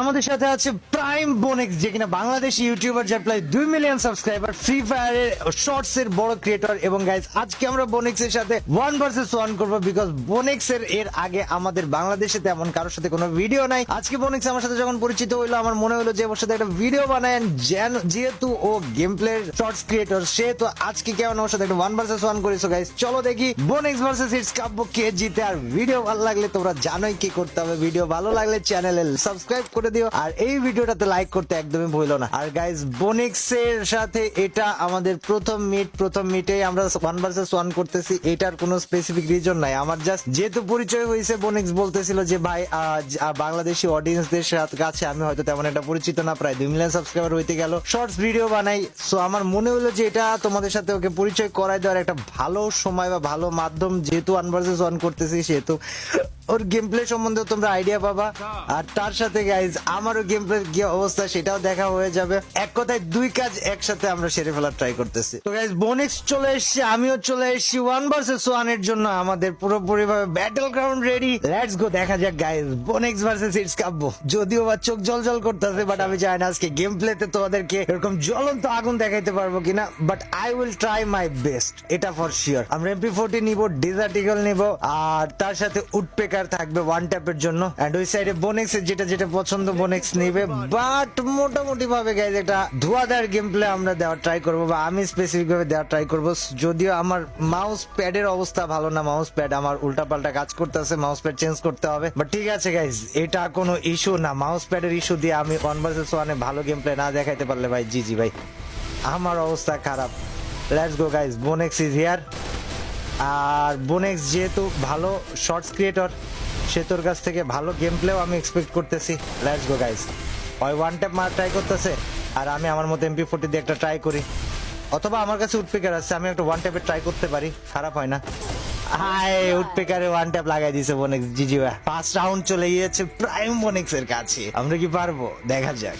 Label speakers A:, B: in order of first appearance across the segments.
A: আমাদের সাথে আছে প্রাইম বোনেক্স, যে কিনা বাংলাদেশি ইউটিউবার, যার প্রায় 2 মিলিয়ন সাবস্ক্রাইবার, ফ্রি ফায়ারের শর্টস এর বড় ক্রিয়েটর। এবং গাইজ আজকে আমরা বোনেক্স এর সাথে 1 ভার্সেস 1 করব, বিকজ বোনেক্স এর আগে আমাদের বাংলাদেশে তেমন কারোর সাথে কোনো ভিডিও নাই। আজকে বোনেক্স আমার সাথে যখন পরিচিত হইলো, আমার মনে হলো যে ওর সাথে একটা ভিডিও বানায়, যেহেতু ও গেম প্লে শর্টস ক্রিয়েটর, সে তো আজকে কেমন ওর সাথে একটা 1 ভার্সেস 1 করেছো। গাইজ চলো দেখি বোনেক্স ভার্সেস ইটস কাব্য কে জিতে। আর ভিডিও ভালো লাগলে তোমরা জানোই কি করতে হবে, ভিডিও ভালো লাগলে চ্যানেলে সাবস্ক্রাইব করে দিও, আর এই ভিডিওটাতে লাইক করতে একদমই ভুলো না। আর গাইজ বোনেক্স এর সাথে এটা আমাদের প্রথম মিটেই আমরা 1 ভার্সেস 1 করতেছি। এটার কোনো স্পেসিফিক রিজন নাই, আমার জাস্ট যেহেতু পরিচয় হয়েছে, বোনেক্স বলতেছিল যে ভাই বাংলাদেশি অডিয়েন্সদের কাছে আমি হয়তো তেমন একটা পরিচিত না, প্রায় 2 মিলিয়ন সাবস্ক্রাইবার হইতে গেল, শর্টস ভিডিও বানাই। সো আমার মনে হলো যে এটা তোমাদের সাথে ওকে পরিচয় করাই দেওয়ার একটা ভালো সময় বা ভালো মাধ্যম, যেহেতু 1 ভার্সেস 1 করতেছি, সেহেতু ওর গেম প্লে সম্বন্ধে তোমরা আইডিয়া পাবা। আর তার সাথে গাইজ আমারও গেম প্লে কি অবস্থা সেটাও দেখা হয়ে যাবে। এক কথায় দুই কাজ একসাথে আমরা সেরে ফেলার ট্রাই করতেছি। তো গাইজ বোনেক্স চলে এসেছি, আমিও চলে এসেছি 1 ভার্সেস 1 এর জন্য। আমাদের পুরোপুরি ভাবে battle ground ready, let's go. দেখা যাক গাইজ বোনেক্স ভার্সেস ইটস কাব্য। যদিও বা চোখ জল করতেছে, বাট আমি জানি না আজকে গেম প্লেতে তোমাদেরকে এরকম জ্বলন্ত আগুন দেখাইতে পারবো কিনা, but I will try my best, এটা ফর শিওর। আমরা MP40 নিব, ডেজার্ট ইগল নিব, আর তার সাথে উডপেকার থাকবে ওয়ান ট্যাপের জন্য। এন্ড ওই সাইডে বোনেক্স এর যেটা পছন্দ বোনেক্স নেবে। বাট মোটামুটি ভাবে গাইজ একটা ধোয়াদার গেম প্লে আমরা দেওয়ার ট্রাই করবো, বা আমি স্পেসিফিক ভাবে দেওয়ার ট্রাই করবো। যদিও আমার মাউস প্যাডের অবস্থা ভালো না, মাউস প্যাড আমার উল্টাপাল্টা কাজ করতেছে, মাউস প্যাড চেঞ্জ করতে হবে। বাট ঠিক আছে গাইজ, এটা কোনো ইস্যু না, মাউস প্যাডের ইস্যু দিয়ে আমি 1 ভার্সেস 1 এ ভালো গেম প্লে না দেখাইতে পারলে ভাই জি ভাই আমার অবস্থা খারাপ। Let's go guys, Bonex is here. আর বোনেক্স যেহেতু ভালো শর্টস ক্রিয়েটর, সে তোর কাছ থেকে ভালো গেম প্লেও আমি এক্সপেক্ট করতেছি। Let's go guys. ওই ওয়ান ট্যাপ মার ট্রাই করতেছে, আর আমি আমার মতো MP40 দিয়ে একটা ট্রাই করি, অথবা আমার কাছে উডপেকার আছে, আমি একটা ওয়ান ট্যাপে ট্রাই করতে পারি, খারাপ হয় না। হাই, উডপেকারে ওয়ান ট্যাপ লাগাই দিয়েছে বোনেক্স, জিজি ভাই। 5 রাউন্ড চলে গিয়েছে প্রাইম বোনেক্স এর কাছে, আমরা কি পারবো দেখা যাক।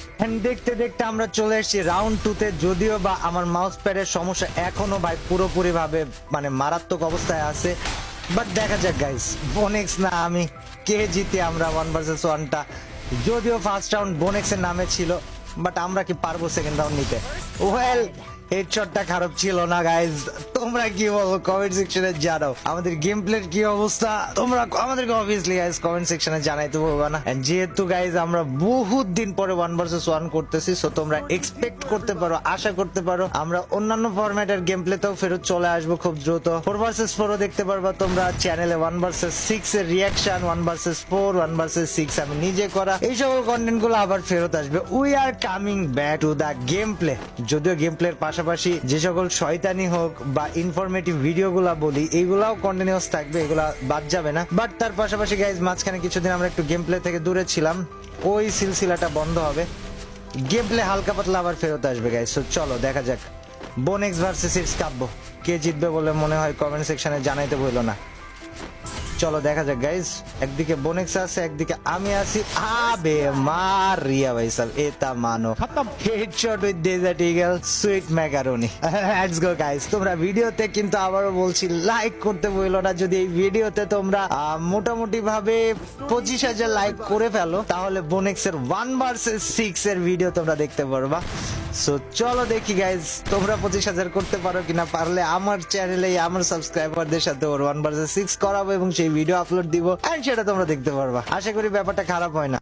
A: দেখতে দেখতে আমরা চলে এসেছি রাউন্ড 2 তে। যদিও বা আমার মাউস প্যাডের সমস্যা এখনো ভাই পুরোপুরি ভাবে মানে মারাত্মক অবস্থায় আছে, বাট দেখা যাক গাইস, বোনেক্স না আমি, কে জিতে আমরা 1 ভার্সেস 1 টা। যদিও ফার্স্ট রাউন্ড বোনেক্স এর নামে ছিল, বাট আমরা কি পারবো সেকেন্ড রাউন্ড নিতে? ওয়েল, হেডশটটা খারাপ ছিল না গাইজ। তোমরা কি বলো কমেন্ট সেকশনে জানাও আমাদের গেম প্লের কি অবস্থা। তোমরা আমাদেরকে অবভিয়াসলি গাইজ কমেন্ট সেকশনে জানাইতে বলবা না। এন্ড যেহেতু গাইজ আমরা বহুত দিন পরে 1 ভার্সেস 1 করতেছি, সো তোমরা এক্সপেক্ট করতে পারো, আশা করতে পারো আমরা অন্যান্য ফরম্যাটের গেম প্লেতেও ফেরত চলে আসবো খুব দ্রুত। 4 ভার্সেস 4 ও দেখতে পারবা তোমরা চ্যানেলে। 1 ভার্সেস 6 এর রিয়াকশন, 1 ভার্সেস 4, 1 ভার্সেস 6 আমি নিজে করা, এই সকল কন্টেন্ট গুলো আবার ফেরত আসবে। We are coming back to the game play. যদিও গেম প্লের পাশাপাশি যে সকল শয়তানি হোক বা ইনফরমেটিভ ভিডিও গুলা বলি, এইগুলাও কন্টিনিউয়াস থাকবে, এগুলা বাদ যাবে না। বাট তার পাশাপাশি গাইজ মাঝখানে কিছুদিন আমরা একটু গেম প্লে থেকে দূরে ছিলাম, ওই সিলসিলাটা বন্ধ হবে, গেম প্লে হালকা পাতলা আবার ফেরত আসবে গাইজ। সো চলো দেখা যাক বোনেক্স ভার্সেস ইটস কাব্য, কে জিতবে বলে মনে হয় কমেন্ট সেকশনে জানাইতে ভুলো না। চলো দেখা যাক গাইজ, একদিকে বোনেক্স আছে, একদিকে আমি আছি। আবে মারিয়া ভাই সাহেব, এটা মানো headshot with Desert Eagle, sweet macaroni. Let's go guys. তোমরা ভিডিওতে কিন্তু আবারও বলছি লাইক করতে বললো না। যদি এই ভিডিওতে তোমরা মোটামুটি ভাবে 25,000 লাইক করে ফেলো, তাহলে বোনেক্স এর 1 ভার্সেস 6 এর ভিডিও তোমরা দেখতে পারবা। সো চলো দেখি গাইজ তোমরা 25,000 করতে পারো কিনা। পারলে আমার চ্যানেলে আমার সাবস্ক্রাইবারদের সাথে ওর 1 ভার্সেস 6 করাবো এবং সেই ভিডিও আপলোড দিব, এন্ড সেটা তোমরা দেখতে পারবা। আশা করি ব্যাপারটা খারাপ হয় না।